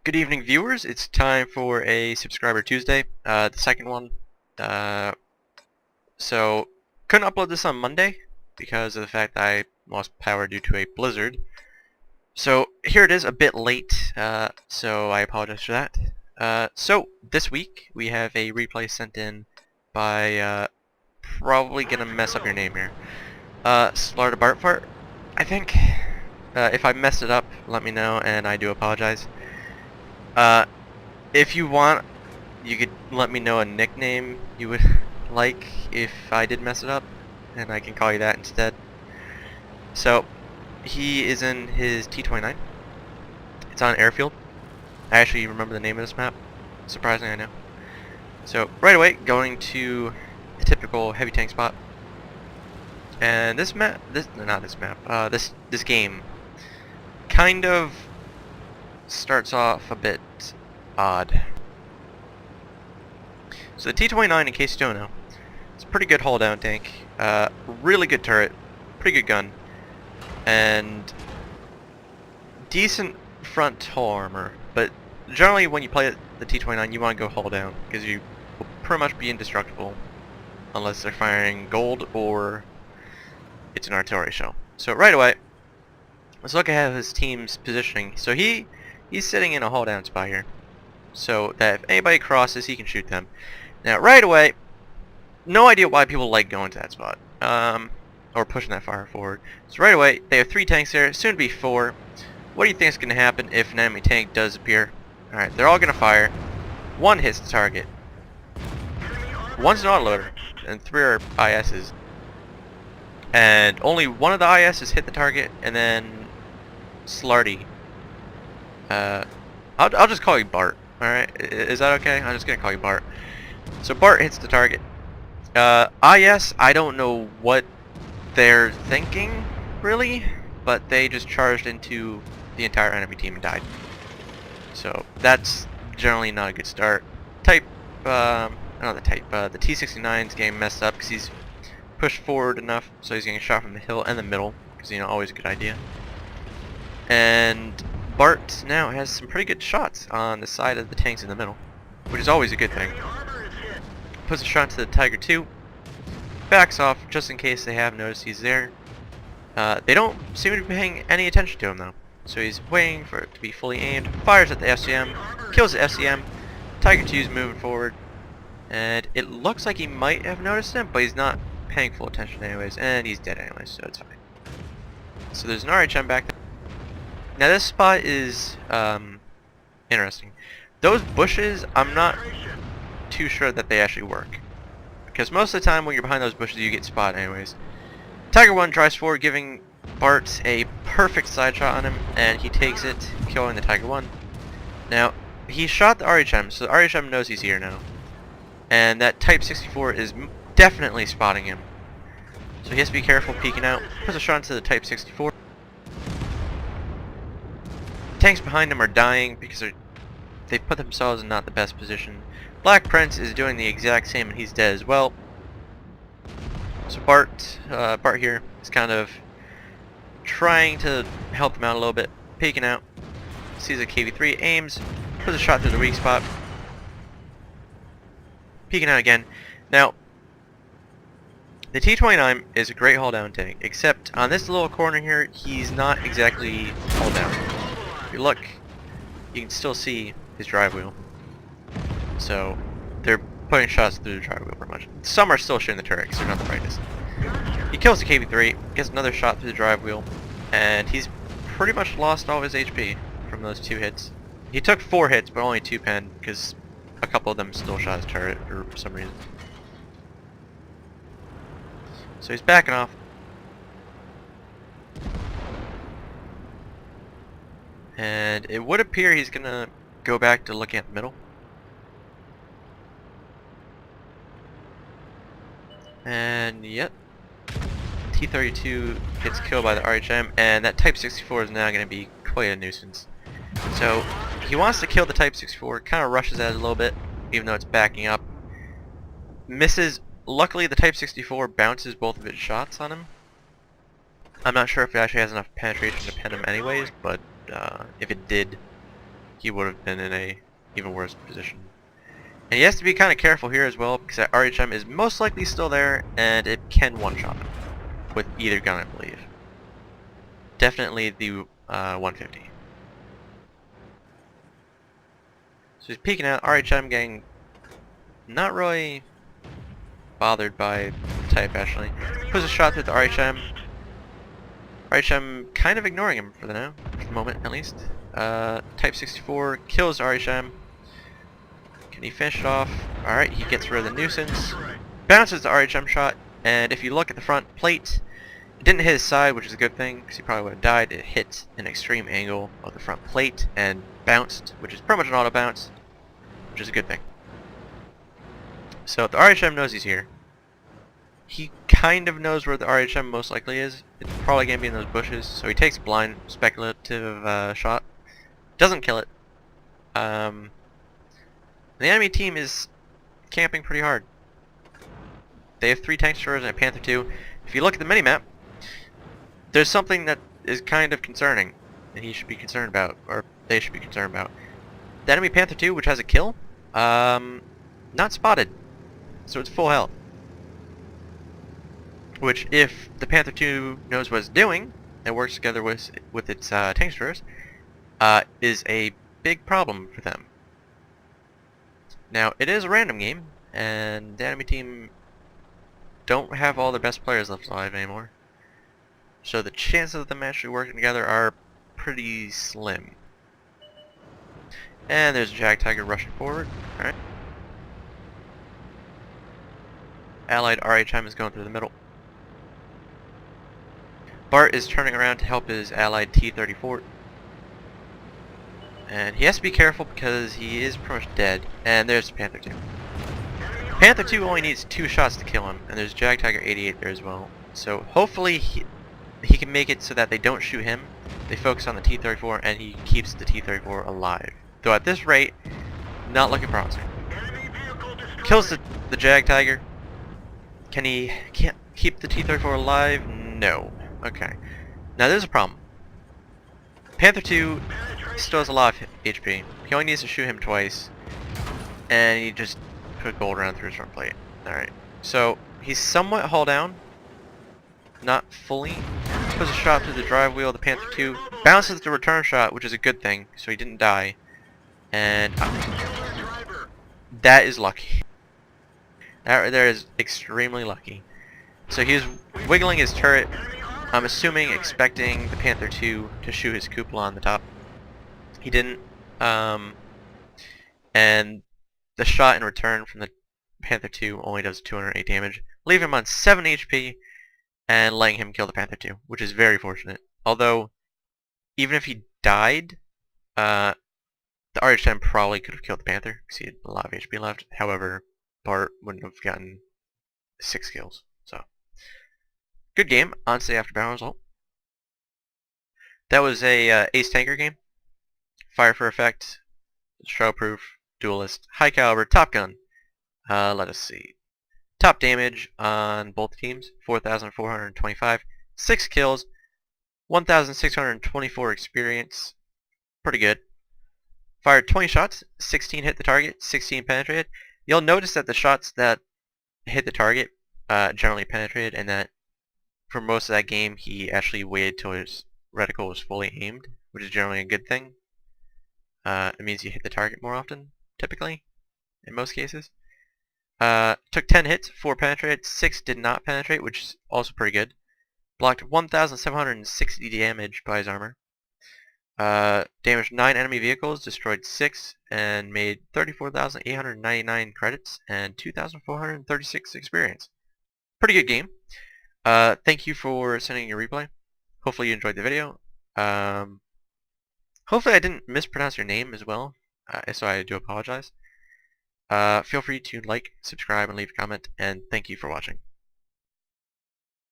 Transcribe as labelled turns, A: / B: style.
A: Good evening, viewers. It's time for a Subscriber Tuesday, the second one. Uh, so, couldn't upload this on Monday because of the fact that I lost power due to a blizzard. So, here it is, a bit late, so I apologize for that. So, this week, we have a replay sent in by, probably gonna mess up your name here. Slartibartfart, I think. If I messed it up, let me know, and I do apologize. If you want, you could let me know a nickname you would like if I did mess it up, and I can call you that instead. So, he is in his T29. It's on airfield. I actually remember the name of this map. Surprisingly, I know. So, right away, going to a typical heavy tank spot. And this map, this game kind of starts off a bit odd. So the T29, in case you don't know, it's a pretty good hull down tank, really good turret, pretty good gun, and decent front hull armor. But generally when you play the T29 you want to go hull down, because you will pretty much be indestructible unless they're firing gold or it's an artillery shell. So right away, let's look at his team's positioning. So he's sitting in a hull down spot here, so that if anybody crosses, he can shoot them. Now, right away, no idea why people like going to that spot, or pushing that far forward. So right away, they have 3 tanks there, soon to be 4. What do you think is going to happen if an enemy tank does appear? Alright, they're all going to fire. 1 hits the target. 1's an autoloader, and 3 are ISs. And only 1 of the ISs hit the target, and then Slarty. I'll just call you Bart. Alright, is that okay? I'm just gonna call you Bart. So Bart hits the target. IS, I don't know what they're thinking, really, but they just charged into the entire enemy team and died. So that's generally not a good start. The T29's game messed up because he's pushed forward enough, so he's getting shot from the hill and the middle, because, always a good idea. And Bart now has some pretty good shots on the side of the tanks in the middle, which is always a good thing. Puts a shot to the Tiger 2, backs off just in case they have noticed he's there. They don't seem to be paying any attention to him though, so he's waiting for it to be fully aimed, fires at the FCM, kills the FCM, Tiger 2's moving forward, and it looks like he might have noticed him, but he's not paying full attention anyways, and he's dead anyways, so it's fine. So there's an RHM back there. Now this spot is interesting. Those bushes, I'm not too sure that they actually work, because most of the time when you're behind those bushes you get spotted anyways. Tiger 1 drives forward, giving Bart a perfect side shot on him, and he takes it, killing the Tiger 1. Now, he shot the RHM, so the RHM knows he's here now, and that Type 64 is definitely spotting him. So he has to be careful peeking out, puts a shot into the Type 64. Tanks behind him are dying because they put themselves in not the best position. Black Prince is doing the exact same and he's dead as well. So Bart here is kind of trying to help them out a little bit, peeking out. Sees a KV3, aims, puts a shot through the weak spot. Peeking out again. Now, the T29 is a great hull down tank, except on this little corner here, he's not exactly hull down. If you look, you can still see his drive wheel. So they're putting shots through the drive wheel pretty much. Some are still shooting the turret because they're not the brightest. He kills the KV3, gets another shot through the drive wheel, and he's pretty much lost all his HP from those 2 hits. He took 4 hits, but only 2 pen because a couple of them still shot his turret for some reason. So he's backing off. And it would appear he's gonna go back to looking at the middle. And yep, T32 gets killed by the RHM, and that Type 64 is now gonna be quite a nuisance. So he wants to kill the Type 64, kind of rushes at it a little bit, even though it's backing up. Misses. Luckily the Type 64 bounces both of its shots on him. I'm not sure if it actually has enough penetration to pen him anyways, but if it did, he would have been in a even worse position. And he has to be kind of careful here as well, because that RHM is most likely still there, and it can one-shot him with either gun, I believe. Definitely the 150. So he's peeking out. RHM getting not really bothered by the type, actually. Puts a shot through the RHM. RHM kind of ignoring him for the moment at least. Type 64 kills RHM. Can he finish it off? Alright, he gets rid of the nuisance. Bounces the RHM shot, and if you look at the front plate, it didn't hit his side, which is a good thing, because he probably would have died. It hit an extreme angle of the front plate and bounced, which is pretty much an auto bounce, which is a good thing. So if the RHM knows he's here, he kind of knows where the RHM most likely is. It's probably going to be in those bushes, so he takes a blind, speculative shot. Doesn't kill it. The enemy team is camping pretty hard. They have 3 tank destroyers and a Panther 2. If you look at the minimap, there's something that is kind of concerning, and he should be concerned about, or they should be concerned about. The enemy Panther 2, which has a kill, not spotted, so it's full health. Which, if the Panther 2 knows what it's doing, and works together with its tank destroyers, is a big problem for them. Now, it is a random game, and the enemy team don't have all their best players left alive anymore. So the chances of them actually working together are pretty slim. And there's a Jag Tiger rushing forward. Alright. Allied RHM is going through the middle. Bart is turning around to help his allied T-34. And he has to be careful because he is pretty much dead. And there's Panther 2. Panther 2 only needs 2 shots to kill him, and there's Jag Tiger 88 there as well. So hopefully he can make it so that they don't shoot him. They focus on the T-34 and he keeps the T-34 alive. Though at this rate, not looking promising. Kills the Jag Tiger. Can't keep the T-34 alive? No. Okay. Now there's a problem. Panther 2 still has a lot of HP. He only needs to shoot him twice, and he just put gold around through his front plate. Alright. So he's somewhat hull down. Not fully. Puts a shot through the drive wheel of the Panther 2. Bounces the return shot, which is a good thing, so he didn't die. And that is lucky. That right there is extremely lucky. So he was wiggling his turret, I'm assuming expecting the Panther 2 to shoot his cupola on the top. He didn't. And the shot in return from the Panther 2 only does 208 damage, leaving him on 7 HP and letting him kill the Panther 2, which is very fortunate. Although, even if he died, the RHM probably could have killed the Panther because he had a lot of HP left. However, Bart wouldn't have gotten 6 kills. So, good game. On to the after battle result. That was a ace tanker game. Fire for effect, shroud proof, duelist, high caliber, top gun. Let us see. Top damage on both teams, 4,425. 6 kills, 1,624 experience. Pretty good. Fired 20 shots, 16 hit the target, 16 penetrated. You'll notice that the shots that hit the target generally penetrated, and that for most of that game he actually waited till his reticle was fully aimed, which is generally a good thing. It means you hit the target more often, typically, in most cases. Took 10 hits, 4 penetrated, 6 did not penetrate, which is also pretty good. Blocked 1,760 damage by his armor. Damaged 9 enemy vehicles, destroyed 6, and made 34,899 credits and 2,436 experience. Pretty good game. Thank you for sending your replay. Hopefully you enjoyed the video. Hopefully I didn't mispronounce your name as well, so I do apologize. Feel free to like, subscribe, and leave a comment, and thank you for watching.